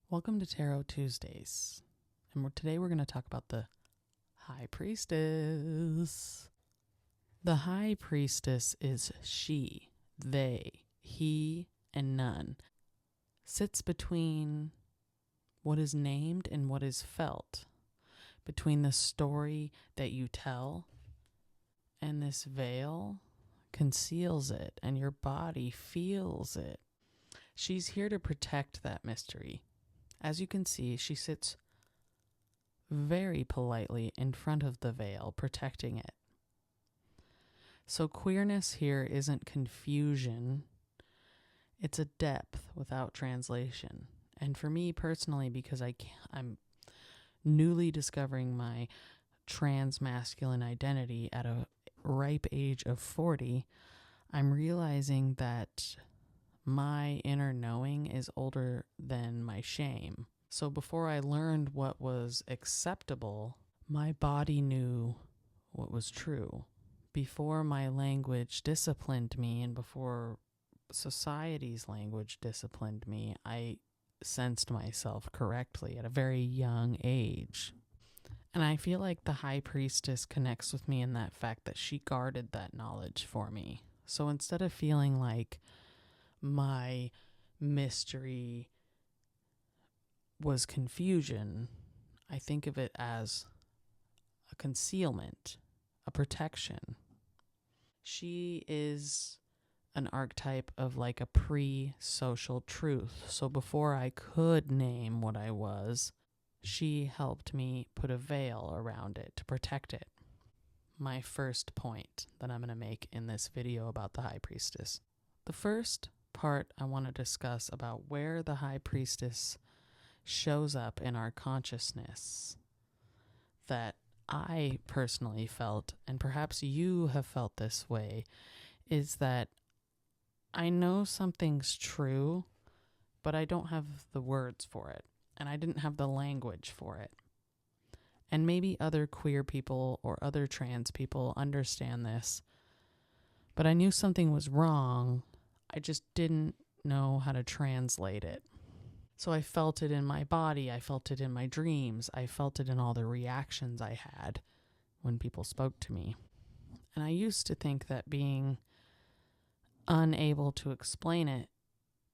Welcome to Tarot Tuesdays, and today we're going to talk about the High Priestess. The High Priestess is she, they, he, and none. Sits between what is named and what is felt, between the story that you tell and this veil conceals it, and your body feels it. She's here to protect that mystery. As you can see, she sits very politely in front of the veil, protecting it. So queerness here isn't confusion. It's a depth without translation. And for me personally, because I'm newly discovering my trans masculine identity at a ripe age of 40, I'm realizing that my inner knowing is older than my shame. So before I learned what was acceptable, my body knew what was true. Before my language disciplined me and before society's language disciplined me, I sensed myself correctly at a very young age. And I feel like the High Priestess connects with me in that fact that she guarded that knowledge for me. So instead of feeling like my mystery was confusion, I think of it as a concealment, a protection. She is an archetype of like a pre-social truth. So before I could name what I was, she helped me put a veil around it to protect it. My first point that I'm going to make in this video about the High Priestess. The first part I want to discuss about where the High Priestess shows up in our consciousness that I personally felt, and perhaps you have felt this way, is that I know something's true, but I don't have the words for it, and I didn't have the language for it. And maybe other queer people or other trans people understand this, but I knew something was wrong. I just didn't know how to translate it. So I felt it in my body. I felt it in my dreams. I felt it in all the reactions I had when people spoke to me. And I used to think that being unable to explain it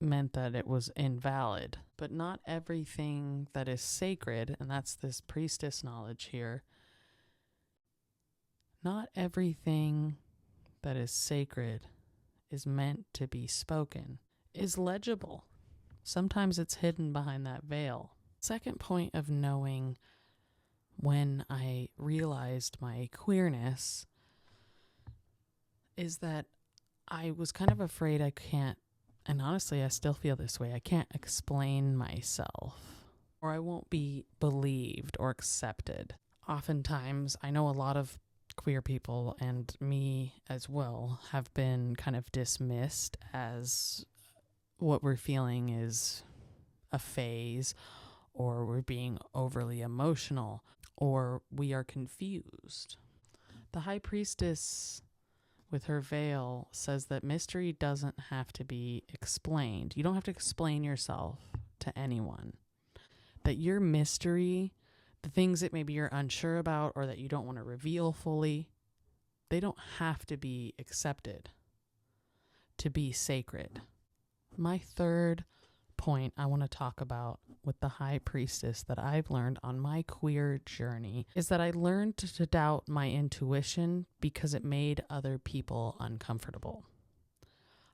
meant that it was invalid. But not everything that is sacred, and that's this priestess knowledge here, not everything that is sacred is meant to be spoken, is legible. Sometimes it's hidden behind that veil. Second point of knowing when I realized my queerness is that I was kind of afraid I can't, and honestly I still feel this way, I can't explain myself, or I won't be believed or accepted. Oftentimes, I know a lot of queer people, and me as well, have been kind of dismissed as what we're feeling is a phase, or we're being overly emotional, or we are confused. The High Priestess with her veil says that mystery doesn't have to be explained. You don't have to explain yourself to anyone. That your mystery, the things that maybe you're unsure about or that you don't want to reveal fully, they don't have to be accepted to be sacred. My third point I want to talk about with the High Priestess that I've learned on my queer journey is that I learned to doubt my intuition because it made other people uncomfortable.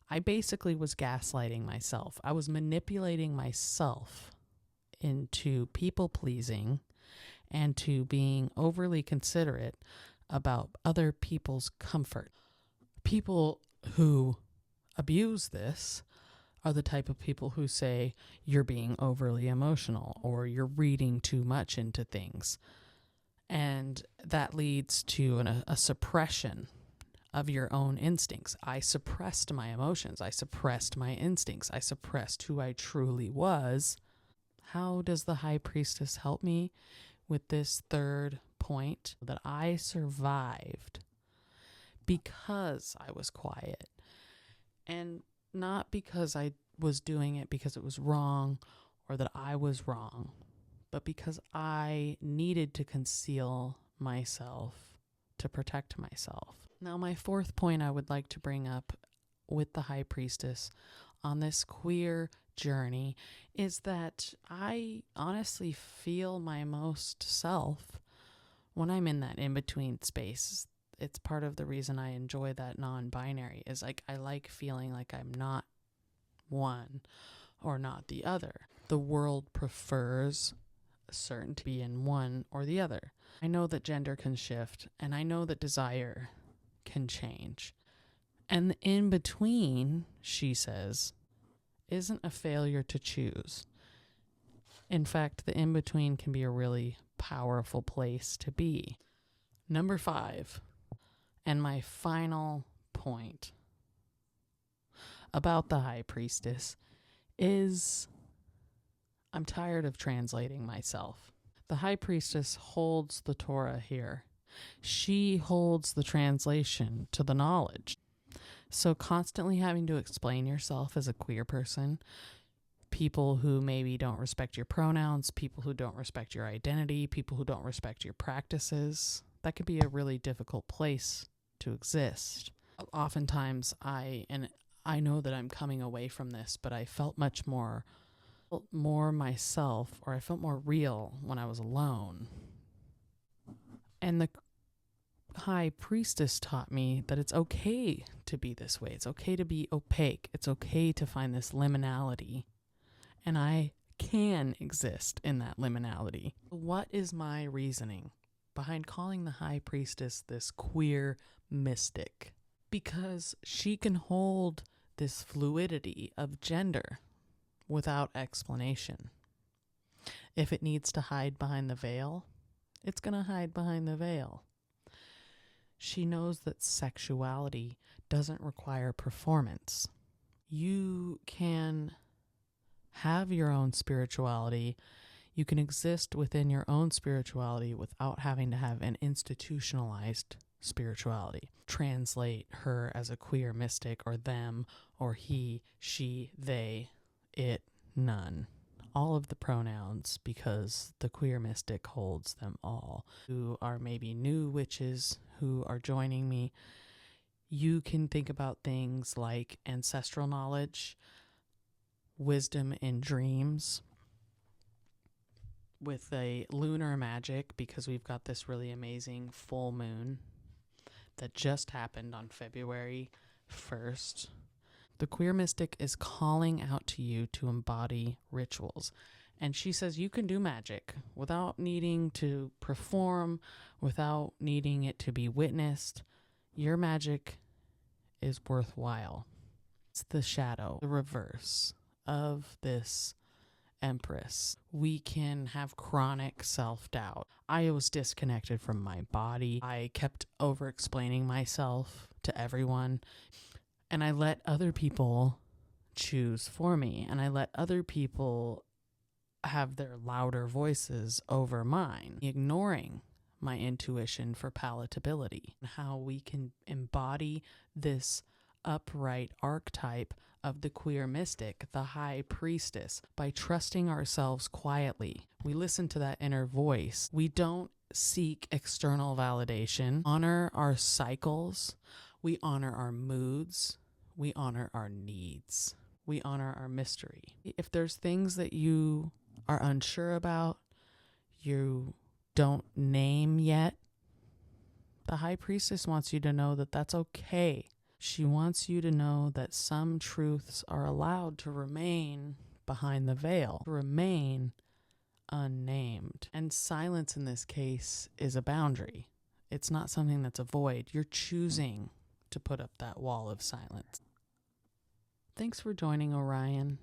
I basically was gaslighting myself. I was manipulating myself into people pleasing and to being overly considerate about other people's comfort. People who abuse this are the type of people who say you're being overly emotional or you're reading too much into things. And that leads to a suppression of your own instincts. I suppressed my emotions. I suppressed my instincts. I suppressed who I truly was. How does the High Priestess help me with this third point? That I survived because I was quiet, and not because I was doing it because it was wrong or that I was wrong, but because I needed to conceal myself to protect myself. Now, my fourth point I would like to bring up with the High Priestess on this queer journey is that I honestly feel my most self when I'm in that in-between space. It's part of the reason I enjoy that non-binary, is like I like feeling like I'm not one or not the other. The world prefers certain to be in one or the other. I know that gender can shift, and I know that desire can change. And the in-between, she says, isn't a failure to choose. In fact, the in-between can be a really powerful place to be. Number 5, and my final point about the High Priestess, is I'm tired of translating myself. The High Priestess holds the Torah here. She holds the translation to the knowledge. So constantly having to explain yourself as a queer person, people who maybe don't respect your pronouns, people who don't respect your identity, people who don't respect your practices, that could be a really difficult place to exist. Oftentimes I know that I'm coming away from this, but I felt much more myself, or I felt more real when I was alone. And the High Priestess taught me that it's okay to be this way. It's okay to be opaque. It's okay to find this liminality. And I can exist in that liminality. What is my reasoning behind calling the High Priestess this queer mystic? Because she can hold this fluidity of gender without explanation. If it needs to hide behind the veil, it's going to hide behind the veil. She knows that sexuality doesn't require performance. You can have your own spirituality. You can exist within your own spirituality without having to have an institutionalized spirituality. Translate her as a queer mystic, or them, or he, she, they, it, none. All of the pronouns, because the queer mystic holds them all. Who are maybe new witches who are joining me, you can think about things like ancestral knowledge, wisdom in dreams, with a lunar magic, because we've got this really amazing full moon that just happened on February 1st. The queer mystic is calling out to you to embody rituals. And she says you can do magic without needing to perform, without needing it to be witnessed. Your magic is worthwhile. It's the shadow, the reverse of this Empress. We can have chronic self-doubt. I was disconnected from my body. I kept over-explaining myself to everyone. And I let other people choose for me. And I let other people have their louder voices over mine, ignoring my intuition for palatability. How we can embody this upright archetype of the queer mystic, the High Priestess, by trusting ourselves quietly. We listen to that inner voice. We don't seek external validation. Honor our cycles. We honor our moods. We honor our needs. We honor our mystery. If there's things that you are unsure about, you don't name yet, the High Priestess wants you to know that that's okay. She wants you to know that some truths are allowed to remain behind the veil, to remain unnamed. And silence in this case is a boundary. It's not something that's a void. You're choosing to put up that wall of silence. Thanks for joining Orion.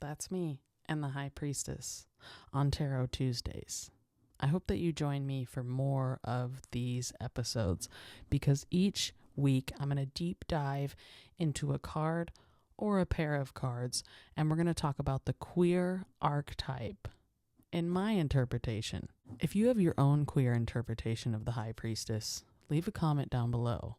That's me and the High Priestess on Tarot Tuesdays. I hope that you join me for more of these episodes, because each week I'm going to deep dive into a card or a pair of cards, and we're going to talk about the queer archetype in my interpretation. If you have your own queer interpretation of the High Priestess, leave a comment down below.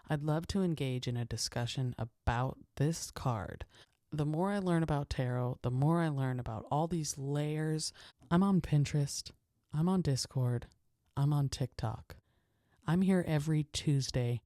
I'd love to engage in a discussion about this card. the more I learn about tarot, the more I learn about all these layers. I'm on Pinterest. I'm on Discord. I'm on TikTok. I'm here every Tuesday